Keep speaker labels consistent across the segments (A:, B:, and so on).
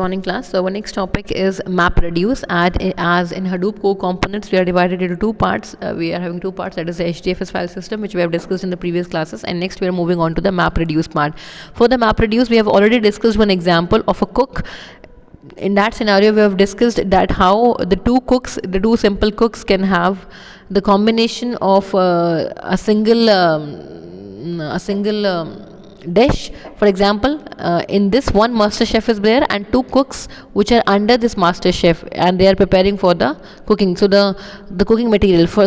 A: morning class. So our next topic is map reduce. As in Hadoop core components, we are divided into two parts. We are having two parts, that is the HDFS file system, which we have discussed in the previous classes, and next we are moving on to the map reduce part. For the map reduce, we have already discussed one example of a cook. In that scenario, we have discussed that how the two simple cooks can have the combination of a single dish. For example, in this one master chef is there and two cooks which are under this master chef, and they are preparing for the cooking. So the cooking material for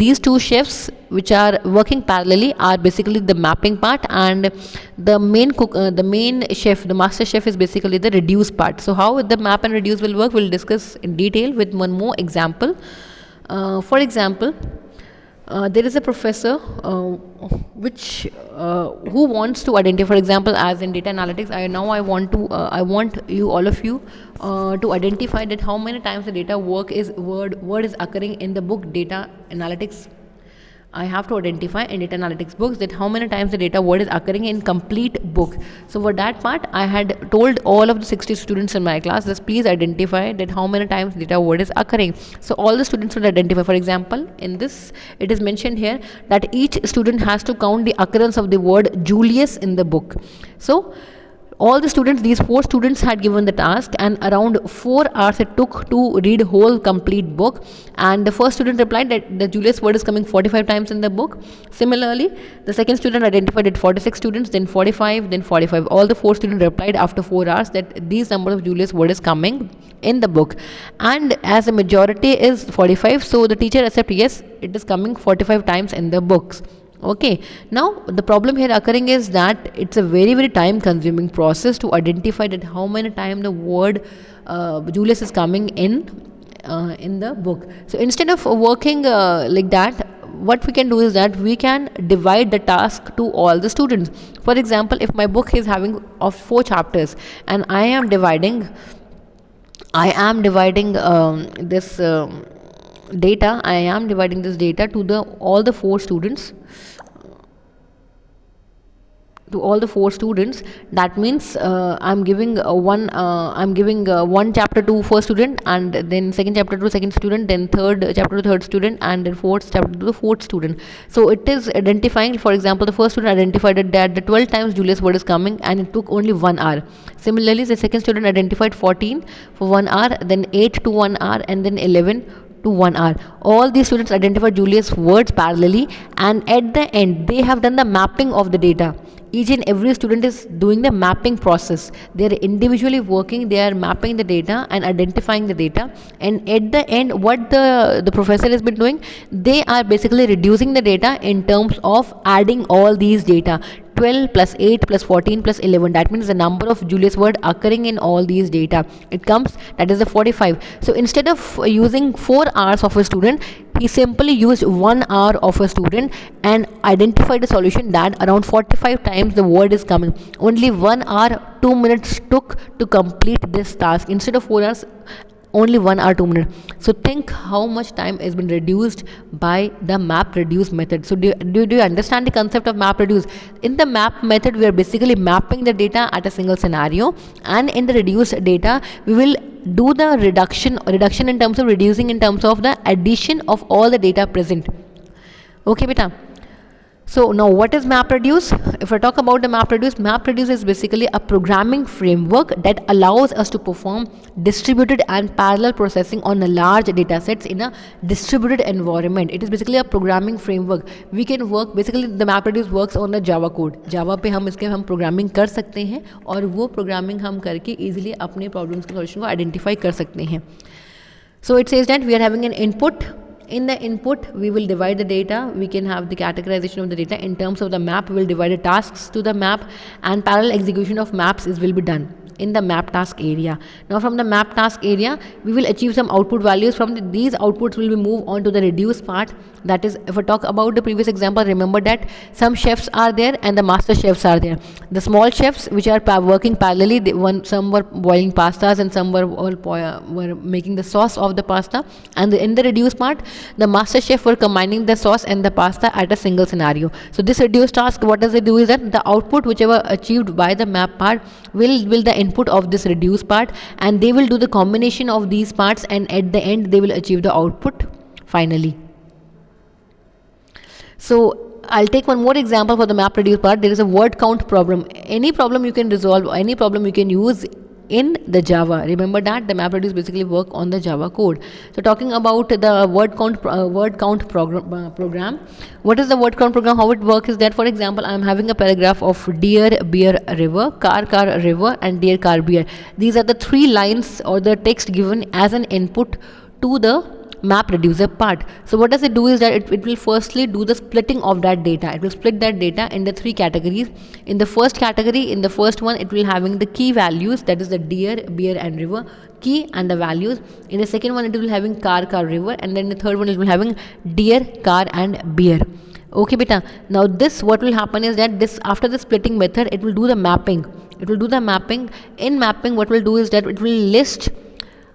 A: these two chefs which are working parallelly are basically the mapping part, and the main chef, the master chef, is basically the reduce part. So how the map and reduce will work, we'll discuss in detail with one more example. For example, there is a professor who wants to identify, for example, as in data analytics, I want you, all of you, to identify that how many times the data word is occurring in the book data analytics. I have to identify in data analytics books that how many times the data word is occurring in complete book. So for that part, I had told all of the 60 students in my class, just please identify that how many times data word is occurring. So all the students would identify. For example, in this it is mentioned here that each student has to count the occurrence of the word Julius in the book. So all the students, these 4 students, had given the task, and around 4 hours it took to read whole complete book. And the first student replied that the Julius word is coming 45 times in the book. Similarly, the second student identified that 46 students, then 45, then 45. All the 4 students replied after 4 hours that these number of Julius word is coming in the book. And as the majority is 45, so the teacher accepted, yes, it is coming 45 times in the books. Okay, now the problem here occurring is that it's a very time consuming process to identify that how many times the word Julius is coming in the book. So instead of working like that, what we can do is that we can divide the task to all the students. For example, if my book is having of 4 chapters and I am dividing this data, to all the 4 students. That means I'm giving one chapter to first student, and then second chapter to second student, then third chapter to third student, and then fourth chapter to the fourth student. So it is identifying, for example, the first student identified that the 12 times Julius word is coming, and it took only 1 hour. Similarly, the second student identified 14 for 1 hour, then 8 to 1 hour, and then 11 to 1 hour. All these students identified Julius words parallelly, and at the end they have done the mapping of the data. Each and every student is doing the mapping process. They are individually working, they are mapping the data and identifying the data, and at the end what the professor has been doing, they are basically reducing the data in terms of adding all these data. 12 plus 8 plus 14 plus 11, that means the number of Julius word occurring in all these data, it comes, that is the 45. So instead of using 4 hours of a student, he simply used 1 hour of a student and identified a solution that around 45 times the word is coming. Only 1 hour 2 minutes took to complete this task. Instead of 4 hours, only 1 hour 2 minutes. So think how much time has been reduced by the map reduce method. So do you understand the concept of map reduce? In the map method, we are basically mapping the data at a single scenario, and in the reduced data we will do the reduction in terms of reducing in terms of the addition of all the data present. Okay beta. So now what is map reduce? If I talk about the map reduce is basically a programming framework that allows us to perform distributed and parallel processing on a large data sets in a distributed environment. It is basically a programming framework. We can work, basically the map reduce works on the Java code. Java पे हम programming कर सकते हैं, और वो programming हम करके easily अपने problems के solution को identify कर सकते हैं. So it says that we are having an input. In the input, we will divide the data. We can have the categorization of the data. In terms of the map, we will divide the tasks to the map, and parallel execution of maps will be done in the map task area. Now from the map task area, we will achieve some output values. From these outputs will be moved on to the reduce part. That is, if I talk about the previous example, remember that some chefs are there and the master chefs are there. The small chefs which are working parallelly, some were boiling pastas and some were making the sauce of the pasta, and in the reduce part, the master chef were combining the sauce and the pasta at a single scenario. So this reduce task, what does it do is that the output whichever achieved by the map part will the input of this reduce part, and they will do the combination of these parts, and at the end they will achieve the output finally. So I'll take one more example for the map reduce part. There is a word count problem. Any problem you can resolve, any problem you can use in the Java. Remember that the map reduce basically work on the Java code. So talking about the word count program. What is the word count program? How it works is that, for example, I am having a paragraph of deer, beer, river, car, river, and deer, car, beer. These are the 3 lines or the text given as an input to the map reducer part. So what does it do is that it will firstly do the splitting of that data. It will split that data into 3 categories. In the first category, in the first one, it will having the key values, that is the deer, beer, and river key and the values. In the second one, it will having car, river, and then the third one, it will having deer, car, and beer. Okay beta, now this what will happen is that this, after the splitting method, it will do the mapping. It will do the mapping. In mapping, what will do is that it will list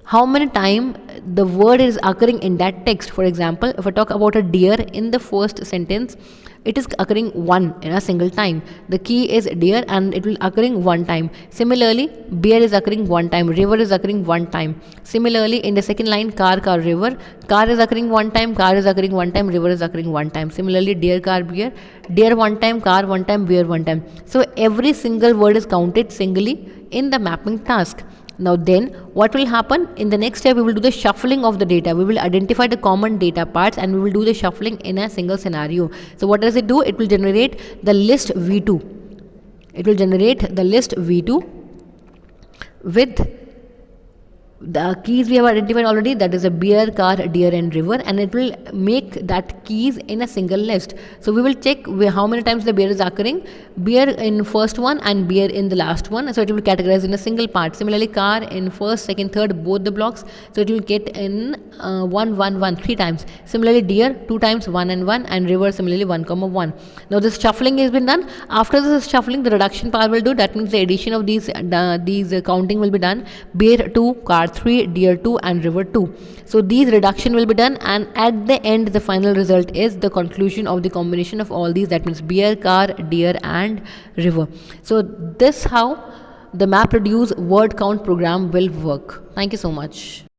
A: how many time the word is occurring in that text. For example, if I talk about a deer, in the first sentence it is occurring 1 in a single time. The key is deer and it will occurring 1 time. Similarly, beer is occurring 1 time, river is occurring 1 time. Similarly, in the second line, car, river, car is occurring 1 time, car is occurring 1 time, river is occurring 1 time. Similarly, deer, car, beer, deer 1 time, car 1 time, beer 1 time. So every single word is counted singly in the mapping task. Now then, what will happen? In the next step, we will do the shuffling of the data. We will identify the common data parts and we will do the shuffling in a single scenario. So what does it do? It will generate the list V2. It will generate the list V2 with the keys we have identified already, that is a beer, car, deer, and river, and it will make that keys in a single list. So we will check how many times the beer is occurring, beer in first one and beer in the last one, so it will categorize in a single part. Similarly, car in first, second, third, both the blocks, so it will get in 1, 1, 1 3 times. Similarly, deer 2 times, 1 and 1, and river similarly 1, 1. Now this shuffling has been done. After this shuffling, the reduction part will do. That means the addition of these counting will be done. Beer 2, car 3, deer 2, and river 2. So these reduction will be done, and at the end the final result is the conclusion of the combination of all these, that means beer, car, deer, and river. So this how the map reduce word count program will work. Thank you so much.